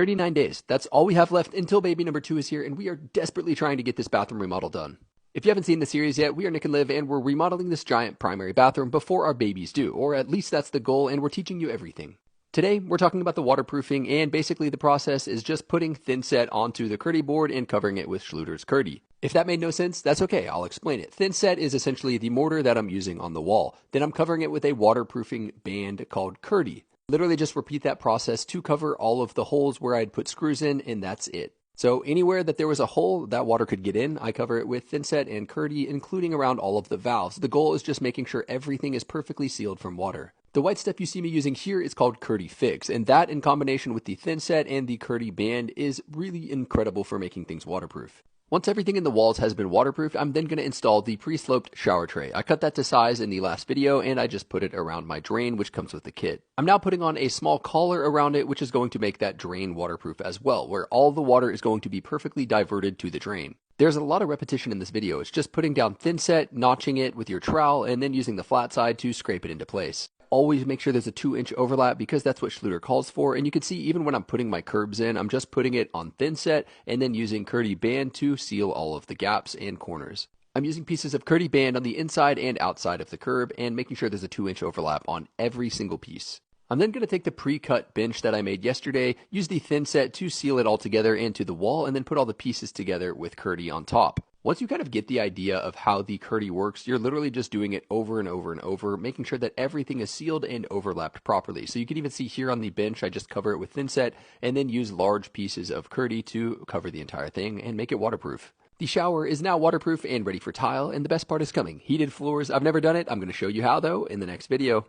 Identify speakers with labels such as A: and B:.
A: 39 days. That's all we have left until baby number 2 is here, and we are desperately trying to get this bathroom remodel done. If you haven't seen the series yet, we are Nick and Liv, and we're remodeling this giant primary bathroom before our babies do, or at least that's the goal, and we're teaching you everything. Today, we're talking about the waterproofing, and basically the process is just putting thin set onto the Kerdi board and covering it with Schluter's Kerdi. If that made no sense, that's okay, I'll explain it. Thin set is essentially the mortar that I'm using on the wall. Then I'm covering it with a waterproofing band called Kerdi. Literally just repeat that process to cover all of the holes where I'd put screws in, and that's it. So anywhere that there was a hole that water could get in, I cover it with thin set and Kerdi, including around all of the valves. The goal is just making sure everything is perfectly sealed from water. The white stuff you see me using here is called Kerdi Fix, and that in combination with the thin set and the Kerdi band is really incredible for making things waterproof. Once everything in the walls has been waterproofed, I'm then going to install the pre-sloped shower tray. I cut that to size in the last video, and I just put it around my drain, which comes with the kit. I'm now putting on a small collar around it, which is going to make that drain waterproof as well, where all the water is going to be perfectly diverted to the drain. There's a lot of repetition in this video. It's just putting down thin set, notching it with your trowel, and then using the flat side to scrape it into place. Always make sure there's a 2-inch overlap because that's what Schluter calls for, and you can see even when I'm putting my curbs in, I'm just putting it on thin set and then using Kerdi band to seal all of the gaps and corners. I'm using pieces of Kerdi band on the inside and outside of the curb and making sure there's a 2-inch overlap on every single piece. I'm then going to take the pre-cut bench that I made yesterday, use the thin set to seal it all together into the wall, and then put all the pieces together with Kerdi on top. Once you kind of get the idea of how the Kerdi works, you're literally just doing it over and over and over, making sure that everything is sealed and overlapped properly. So you can even see here on the bench, I just cover it with thin set and then use large pieces of Kerdi to cover the entire thing and make it waterproof. The shower is now waterproof and ready for tile, and the best part is coming. Heated floors. I've never done it. I'm going to show you how though in the next video.